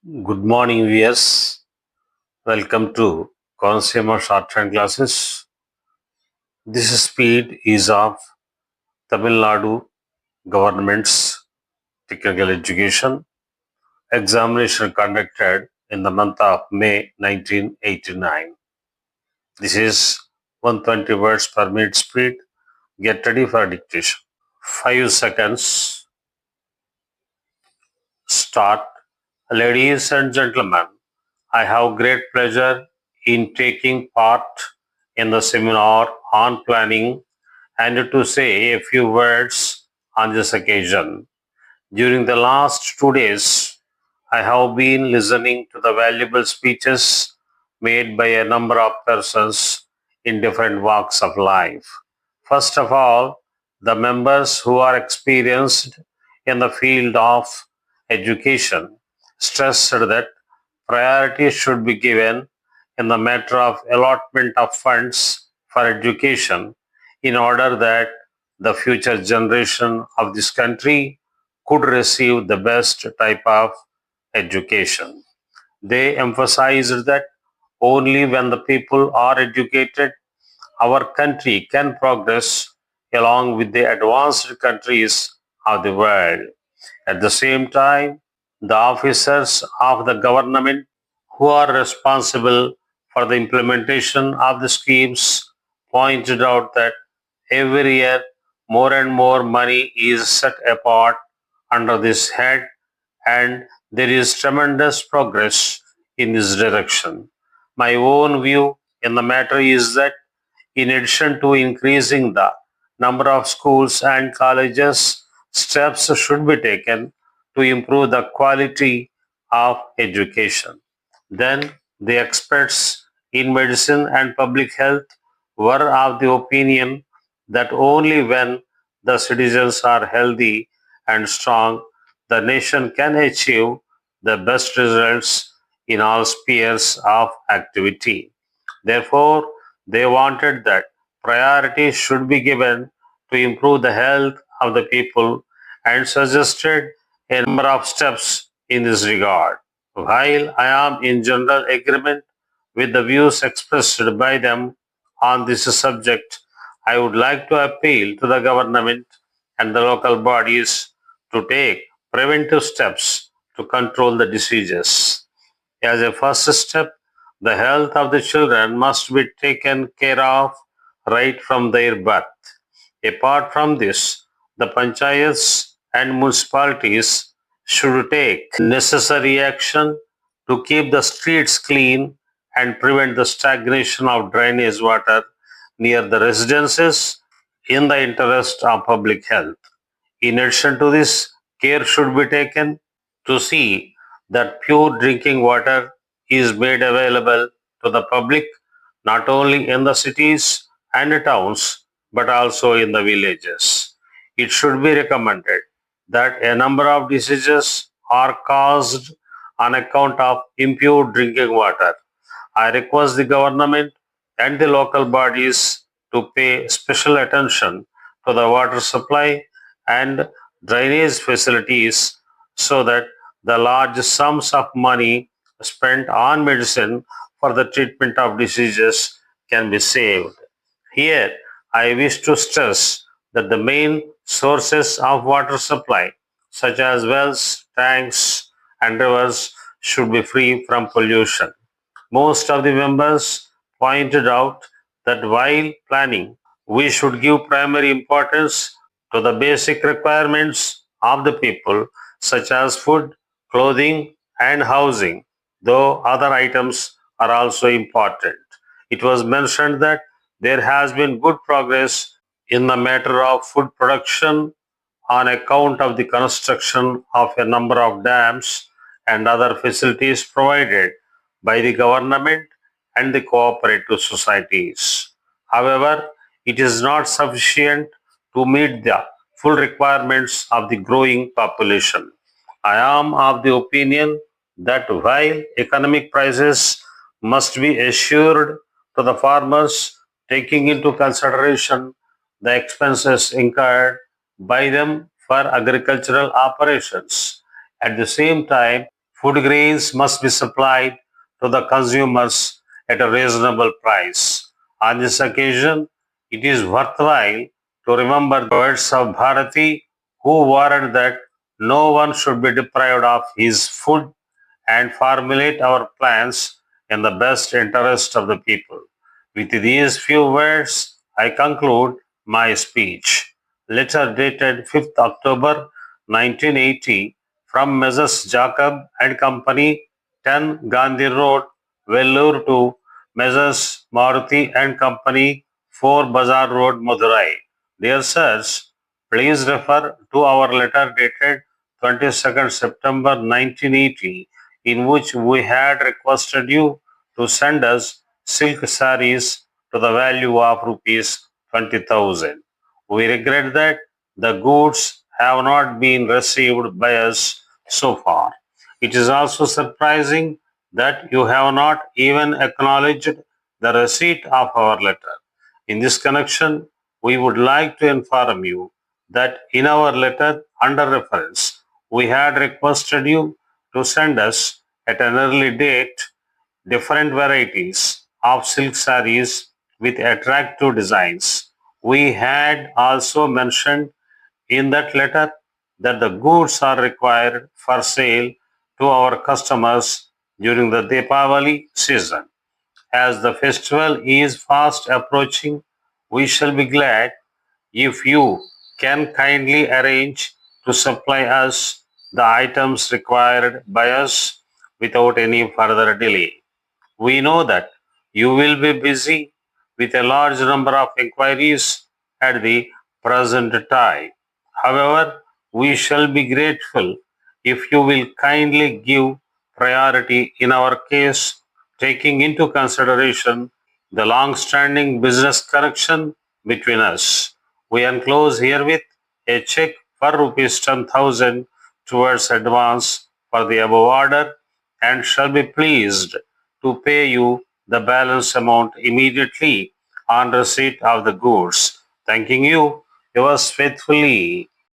Good morning, viewers. Welcome to Consumer Shorthand classes. This speed is of Tamil Nadu government's technical education examination conducted in the month of May 1989. This is 120 words per minute speed. Get ready for dictation. 5 seconds. Start. Ladies and gentlemen, I have great pleasure in taking part in the seminar on planning and to say a few words on this occasion. During the last 2 days, I have been listening to the valuable speeches made by a number of persons in different walks of life. First of all, the members who are experienced in the field of education stressed that priority should be given in the matter of allotment of funds for education in order that the future generation of this country could receive the best type of education. They emphasized that only when the people are educated, our country can progress along with the advanced countries of the world. At the same time, the officers of the government who are responsible for the implementation of the schemes pointed out that every year more and more money is set apart under this head, and there is tremendous progress in this direction. My own view in the matter is that in addition to increasing the number of schools and colleges, steps should be taken to improve the quality of education. Then the experts in medicine and public health were of the opinion that only when the citizens are healthy and strong, the nation can achieve the best results in all spheres of activity. Therefore, they wanted that priority should be given to improve the health of the people and suggested a number of steps in this regard. While I am in general agreement with the views expressed by them on this subject, I would like to appeal to the government and the local bodies to take preventive steps to control the diseases. As a first step, the health of the children must be taken care of right from their birth. Apart from this, the panchayats and municipalities should take necessary action to keep the streets clean and prevent the stagnation of drainage water near the residences in the interest of public health. In addition to this, care should be taken to see that pure drinking water is made available to the public not only in the cities and the towns but also in the villages. It should be recommended that a number of diseases are caused on account of impure drinking water. I request the government and the local bodies to pay special attention to the water supply and drainage facilities so that the large sums of money spent on medicine for the treatment of diseases can be saved. Here, I wish to stress that the main sources of water supply, such as wells, tanks, and rivers, should be free from pollution. Most of the members pointed out that while planning, we should give primary importance to the basic requirements of the people, such as food, clothing, and housing, though other items are also important. It was mentioned that there has been good progress in the matter of food production on account of the construction of a number of dams and other facilities provided by the government and the cooperative societies. However, it is not sufficient to meet the full requirements of the growing population. I am of the opinion that while economic prices must be assured to the farmers, taking into consideration the expenses incurred by them for agricultural operations. At the same time, Food grains must be supplied to the consumers at a reasonable price. On this occasion, it is worthwhile to remember the words of Bharati, who warned that no one should be deprived of his food and formulate our plans in the best interest of the people. With these few words, I conclude my speech. Letter dated 5th October 1980 from Messrs. Jacob and Company, 10 Gandhi Road, Vellore to Messrs. Maruti and Company, 4 Bazaar Road, Madurai. Dear sirs, please refer to our letter dated 22nd September 1980 in which we had requested you to send us silk sarees to the value of rupees 20,000. We regret that the goods have not been received by us so far. It is also surprising that you have not even acknowledged the receipt of our letter. In this connection, we would like to inform you that in our letter under reference, we had requested you to send us at an early date different varieties of silk sarees with attractive designs. We had also mentioned in that letter that the goods are required for sale to our customers during the Deepavali season. As the festival is fast approaching, we shall be glad if you can kindly arrange to supply us the items required by us without any further delay. We know that you will be busy with a large number of inquiries at the present time. However, we shall be grateful if you will kindly give priority in our case, taking into consideration the long standing business connection between us. We enclose herewith a check for rupees 10,000 towards advance for the above order and shall be pleased to pay you the balance amount immediately on receipt of the goods. Thanking you, yours faithfully,